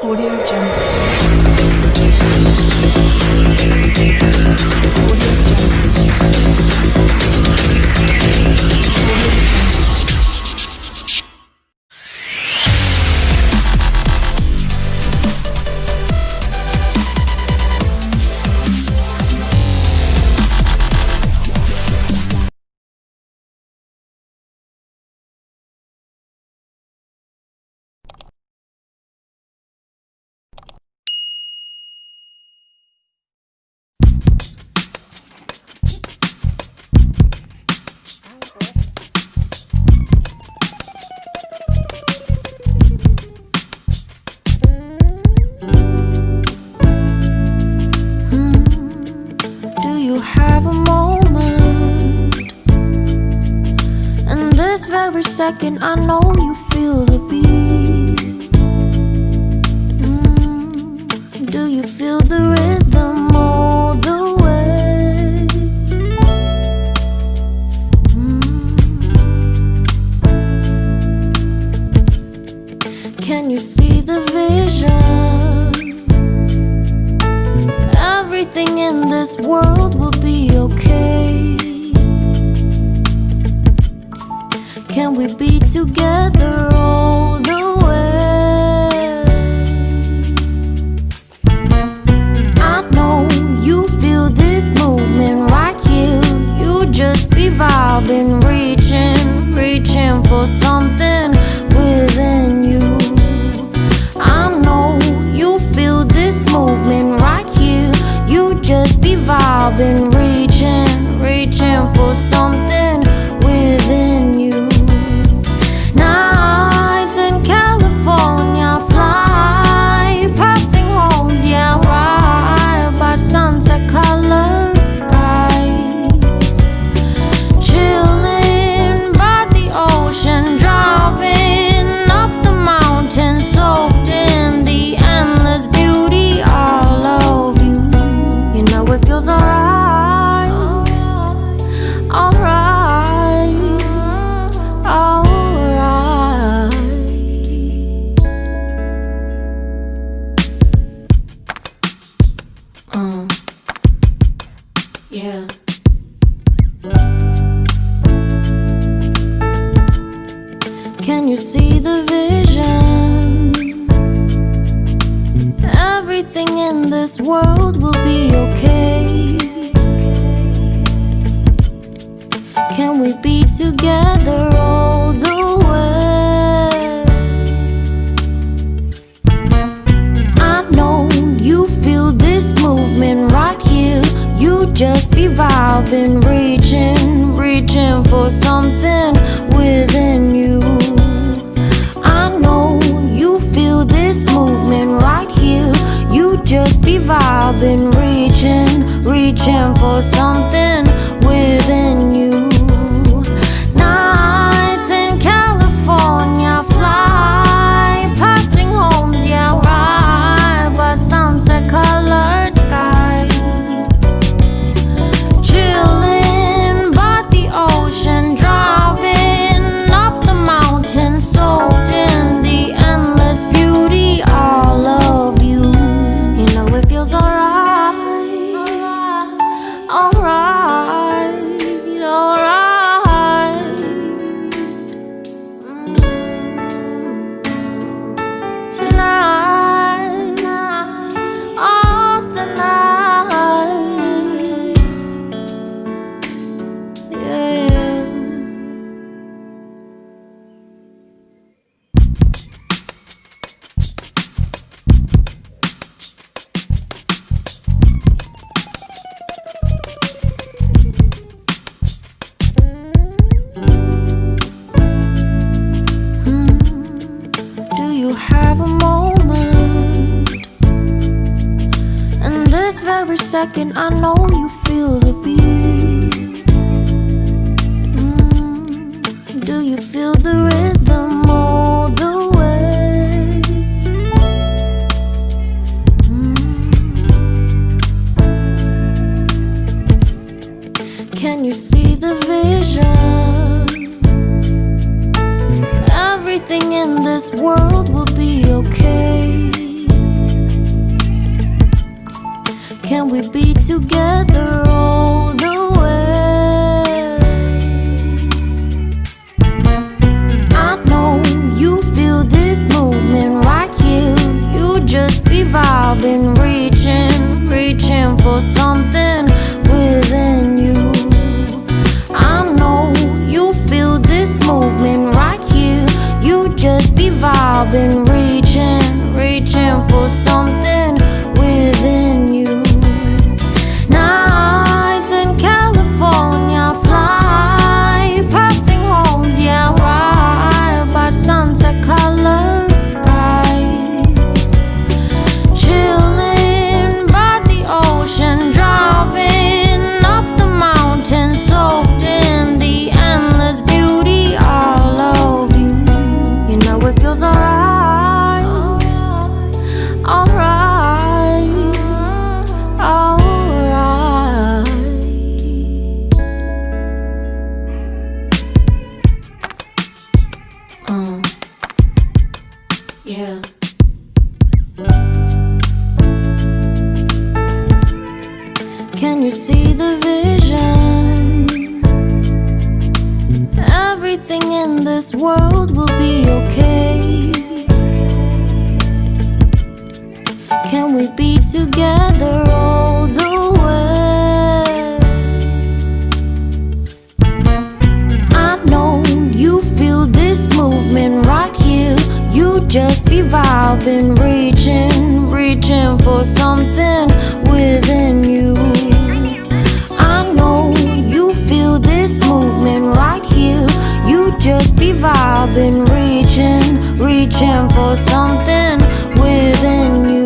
Audio Jungle. Second, I know you feel the beat. Do you feel the rhythm all the way? Can you see the vision? Everything in this world will be okay. Can we be together all the way? I know you feel this movement right here. You just be vibing, reaching for something within you. I know you feel this movement right here. You just be vibing, reaching for something within you. Nights in California, fly passing homes, yeah, right by sunset colored skies. Chilling by the ocean, driving up the mountain, soaked in the endless beauty all of you. You know it feels alright, alright. Yeah. Can you see the vision? Everything in this world will be okay. Can we be together all the way? I know you feel this movement right here. You just be vibing, reaching for something within you. I know you feel this movement right here. You just be vibing, reaching for something within you. Nights in California, fly passing homes, yeah, right by sunset colored skies. Chilling by the ocean, driving up the mountain, soaked in the endless beauty all of you. You know it feels alright, alright, alright. Tonight, oh tonight. Yeah. Do you have a moment? And this very second, I know you feel the beat. Do you feel the rhythm all the way? Can you see the vision? Everything in this world will be okay. we be together all the way? I know you feel this movement right here. You just be vibing, reaching for something within you. I know you feel this movement right here. You just be vibing, reaching for something within you. Nights in California, fly passing homes, yeah, right by sunset colored skies. Chilling by the ocean, driving up the mountain, soaked in the endless beauty all of you. You know it feels alright, alright, alright. Yeah. Can you see the vision? Everything in this world will be okay. Can we be together all the way? I know you feel this movement right here. You just be vibing, reaching for something within you. I know you feel this movement right here. You just be vibing, reaching for something within you.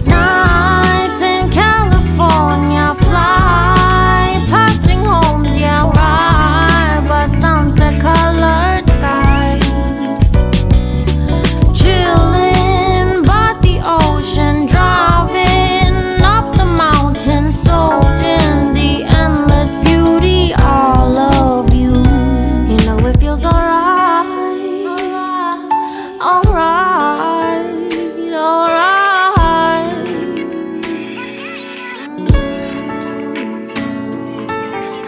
Nights in California, fly passing homes, yeah, right by sunset colored skies. Chilling by the ocean, driving up the mountain, soaked in the endless beauty all of you. You know it feels alright, alright, alright.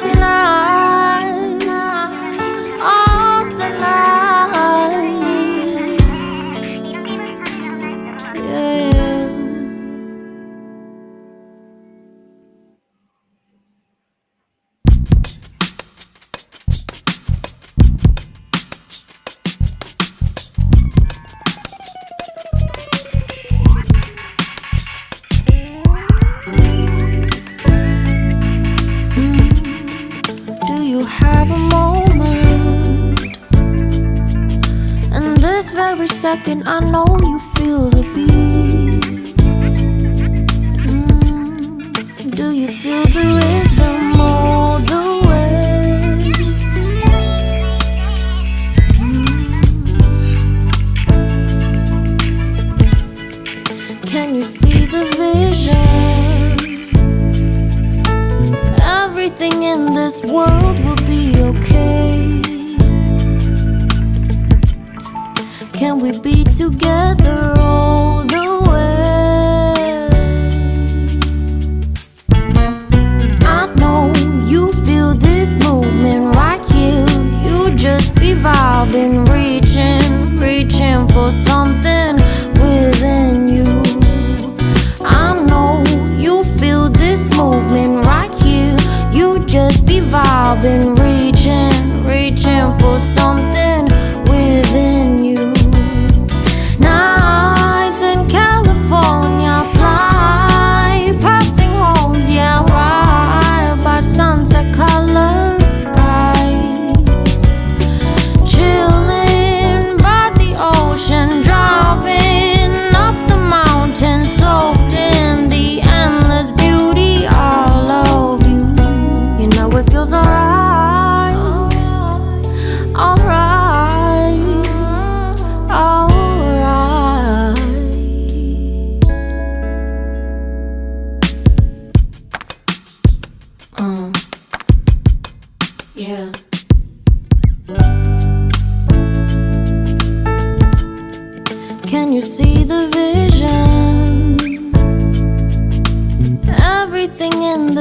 Tonight, oh tonight, yeah. Do you have a moment? In this very second, I know you feel the beat. Do you feel the rhythm all the way? Can you see the vision? Everything in this world will be okay. Can we be together all the way? I know you feel this movement right here. You just be vibing, reaching for something within you. I know you feel this movement right here. You just be vibing, reaching for something within you. Nights in California, fly passing homes, yeah, right by sunset colored skies. Chilling by the ocean, driving up the mountain, soaked in the endless beauty all of you. You know it feels alright, alright, alright. Yeah. Can you see the vision? everything in this